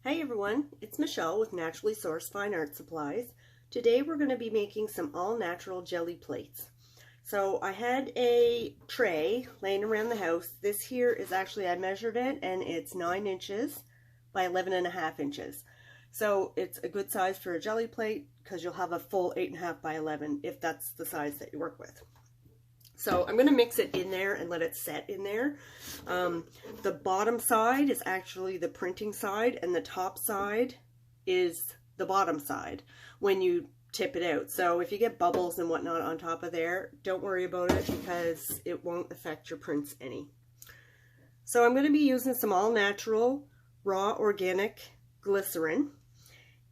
Hey everyone, it's Michelle with Naturally Sourced Fine Art Supplies. Today we're going to be making some all-natural jelly plates. So I had a tray laying around the house. This here is actually, I measured it and it's 9 inches by 11.5 inches. So it's a good size for a jelly plate because you'll have a full 8.5 by 11 if that's the size that you work with. So I'm going to mix it in there and let it set in there. The bottom side is actually the printing side and the top side is the bottom side when you tip it out. So if you get bubbles and whatnot on top of there, don't worry about it because it won't affect your prints any. So I'm going to be using some all-natural, raw, organic glycerin.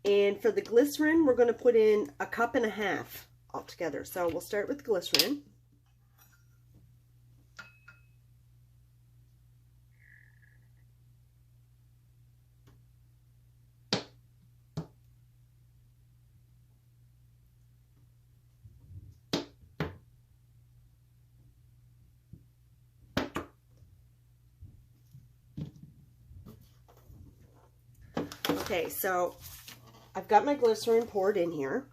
And for the glycerin, we're going to put in 1.5 cups altogether. So we'll start with glycerin. Okay, so I've got my glycerin poured in here,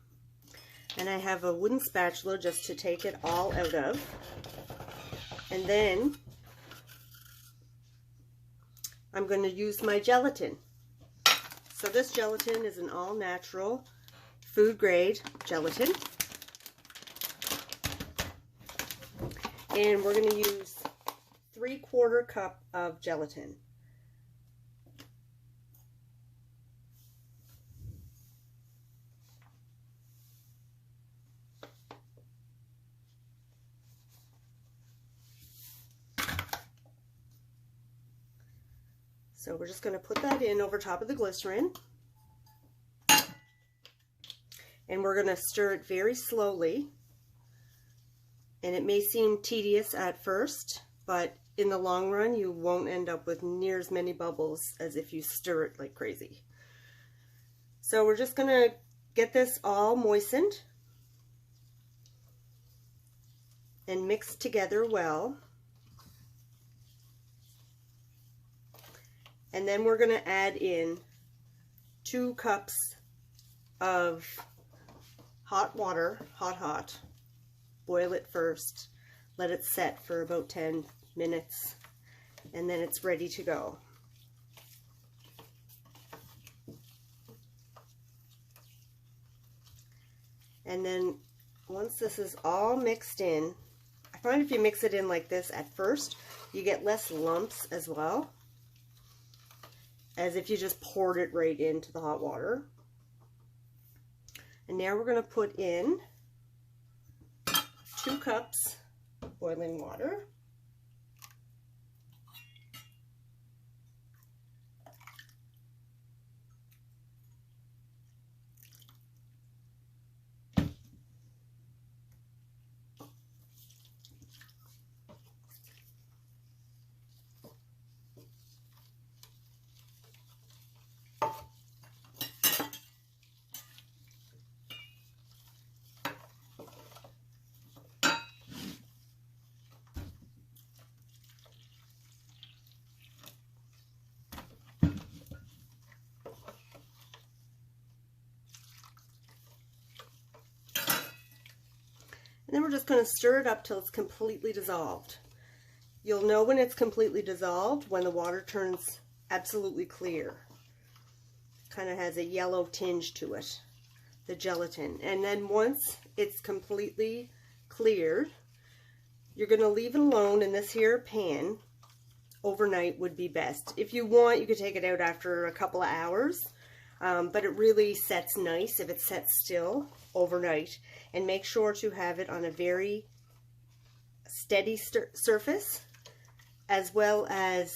and I have a wooden spatula just to take it all out of. And then I'm going to use my gelatin. So this gelatin is an all-natural, food-grade gelatin. And we're going to use 3/4 cup of gelatin. So we're just going to put that in over top of the glycerin. And we're going to stir it very slowly. And it may seem tedious at first, but in the long run you won't end up with near as many bubbles as if you stir it like crazy. So we're just going to get this all moistened and mixed together well. And then we're going to add in 2 cups of hot water, hot. Boil it first. Let it set for about 10 minutes. And then it's ready to go. And then once this is all mixed in, I find if you mix it in like this at first, you get less lumps as well, as if you just poured it right into the hot water. And now we're going to put in 2 cups boiling water. And then we're just going to stir it up till it's completely dissolved. You'll know when it's completely dissolved when the water turns absolutely clear. Kind of has a yellow tinge to it, the gelatin. And then once it's completely cleared, you're going to leave it alone in this here pan. Overnight would be best. If you want, you could take it out after a couple of hours. But it really sets nice if it sets still overnight. And make sure to have it on a very steady surface as well as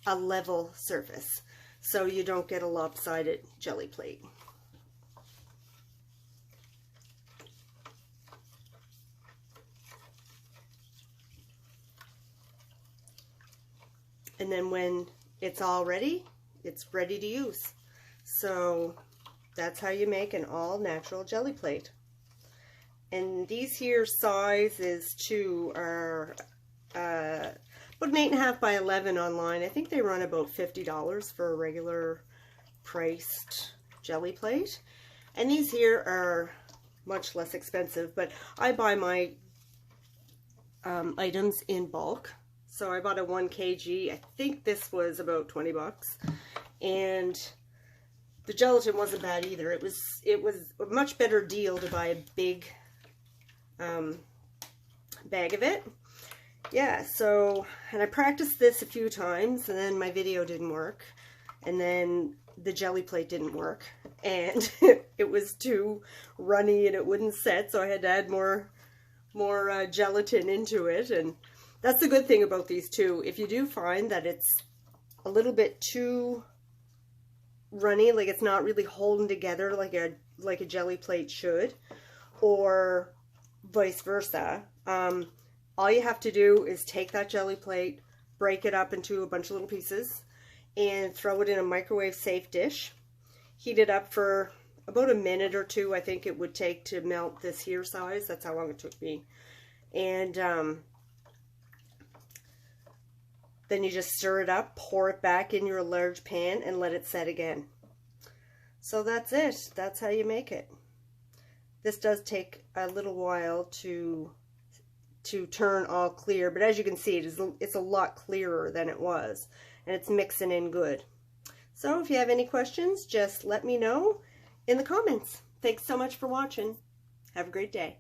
a level surface, so you don't get a lopsided jelly plate. And then when it's all ready, it's ready to use. So that's how you make an all-natural jelly plate. And these here sizes too are about an 8.5 by 11 online. I think they run about $50 for a regular priced Gelli Plate. And these here are much less expensive, but I buy my items in bulk. So I bought a 1 kg. I think this was about 20 bucks. And the gelatin wasn't bad either. It was a much better deal to buy a big bag of it. Yeah, so, and I practiced this a few times, and then my video didn't work, and then the Gelli Plate didn't work, and it was too runny and it wouldn't set, so I had to add more gelatin into it. And that's the good thing about these too. If you do find that it's a little bit too runny, like it's not really holding together like a Gelli Plate should, or vice versa, all you have to do is take that Gelli Plate, break it up into a bunch of little pieces, and throw it in a microwave safe dish. Heat it up for about a minute or two, I think it would take to melt this here size. That's how long it took me. And then you just stir it up, pour it back in your large pan, and let it set again. So that's it. That's how you make it. This does take a little while to turn all clear, but as you can see, it's a lot clearer than it was, and it's mixing in good. So if you have any questions, just let me know in the comments. Thanks so much for watching. Have a great day.